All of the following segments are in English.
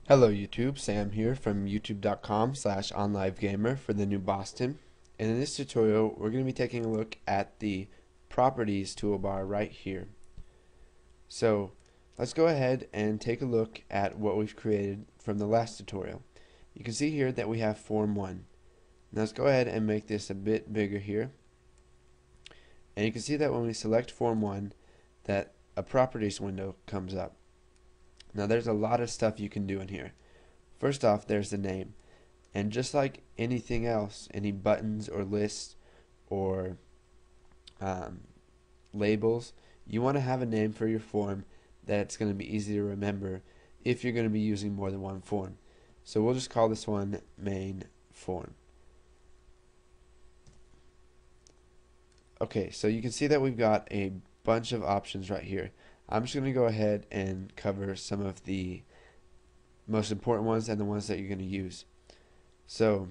Hello YouTube, Sam here from youtube.com/onlivegamer for the new Boston. And in this tutorial, we're going to be taking a look at the properties toolbar right here. So let's go ahead and take a look at what we've created from the last tutorial. You can see here that we have Form 1. Now let's go ahead and make this a bit bigger here. And you can see that when we select Form 1, that a properties window comes up. Now there's a lot of stuff you can do in here. First off, there's the name. And just like anything else, any buttons or lists or labels, you want to have a name for your form that's going to be easy to remember if you're going to be using more than one form. So we'll just call this one main form. Okay, so you can see that we've got a bunch of options right here. I'm just going to go ahead and cover some of the most important ones and the ones that you're going to use. So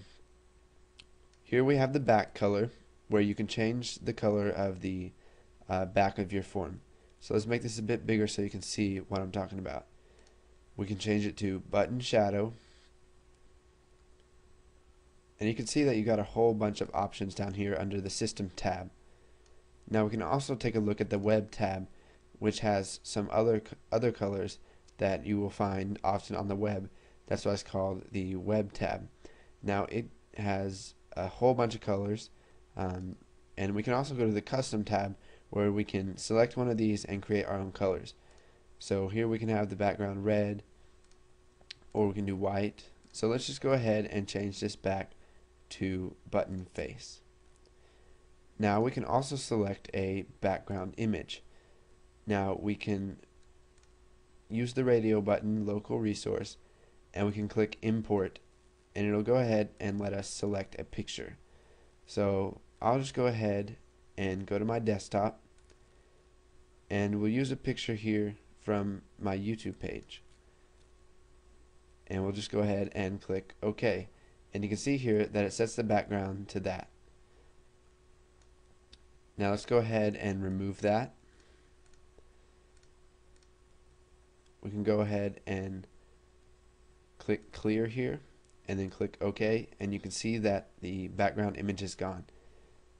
here we have the back color, where you can change the color of the back of your form. So let's make this a bit bigger so you can see what I'm talking about. We can change it to button shadow, and you can see that you got a whole bunch of options down here under the system tab. Now we can also take a look at the web tab, which has some other colors that you will find often on the web. That's why it's called the web tab. Now it has a whole bunch of colors, and we can also go to the custom tab where we can select one of these and create our own colors. So here we can have the background red, or we can do white. So let's just go ahead and change this back to button face. Now we can also select a background image. Now we can use the radio button, local resource, and we can click import, and it'll go ahead and let us select a picture. So I'll just go ahead and go to my desktop, and we'll use a picture here from my YouTube page, and we'll just go ahead and click OK, and you can see here that it sets the background to that. Now let's go ahead and remove that. We can go ahead and click clear here and then click OK, and you can see that the background image is gone.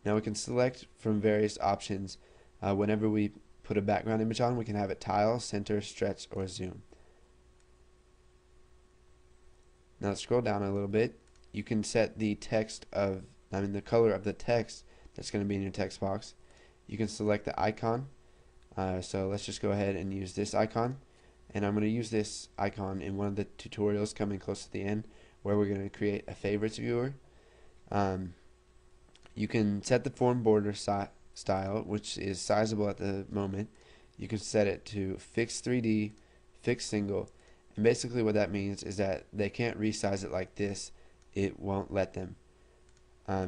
Now we can select from various options. Whenever we put a background image on, we can have it tile, center, stretch, or zoom. Now let's scroll down a little bit. You can set the the color of the text that's going to be in your text box. You can select the icon. So let's just go ahead and use this icon. And I'm going to use this icon in one of the tutorials coming close to the end, where we're going to create a favorites viewer. You can set the form border style, which is sizable at the moment. You can set it to fixed 3D, fixed single, and basically what that means is that they can't resize it like this. It won't let them.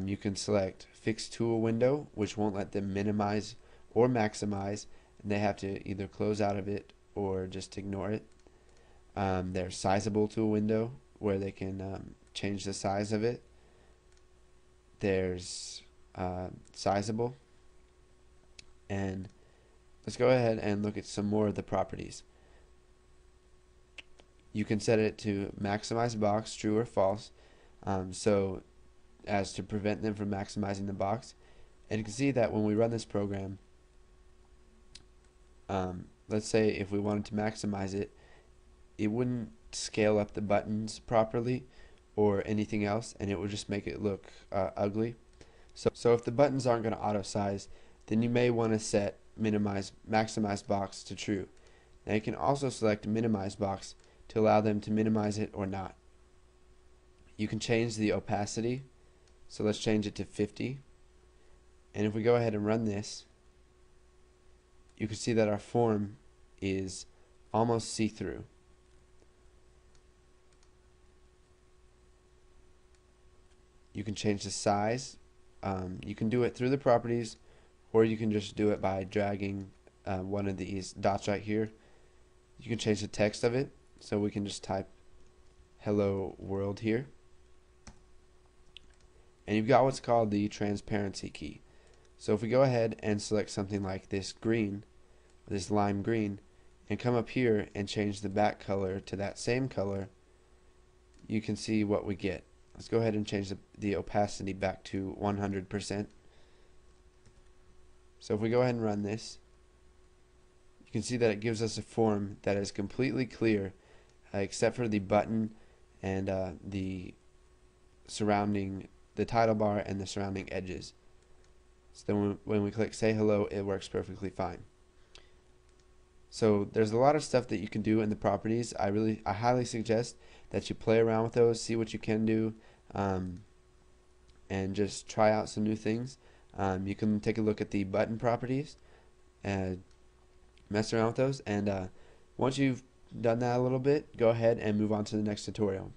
You can select fixed tool window, which won't let them minimize or maximize, and they have to either close out of it or just ignore it. There's sizable tool window, where they can change the size of it. There's sizable, and let's go ahead and look at some more of the properties. You can set it to maximize box, true or false, so as to prevent them from maximizing the box. And you can see that when we run this program, let's say if we wanted to maximize it, it wouldn't scale up the buttons properly or anything else, and it would just make it look ugly. So if the buttons aren't going to auto size, then you may want to set maximize box to true. Now you can also select minimize box to allow them to minimize it or not. You can change the opacity, so let's change it to 50. And if we go ahead and run this, you can see that our form is almost see-through. You can change the size. You can do it through the properties, or you can just do it by dragging one of these dots right here. You can change the text of it, so we can just type hello world here. And you've got what's called the transparency key. So if we go ahead and select something like this green, this lime green, and come up here and change the back color to that same color, you can see what we get. Let's go ahead and change the opacity back to 100%. So if we go ahead and run this, you can see that it gives us a form that is completely clear, except for the button and the title bar and the surrounding edges. So then when we click say hello, it works perfectly fine. So there's a lot of stuff that you can do in the properties. I highly suggest that you play around with those, see what you can do, and just try out some new things. You can take a look at the button properties and mess around with those, and once you've done that a little bit, go ahead and move on to the next tutorial.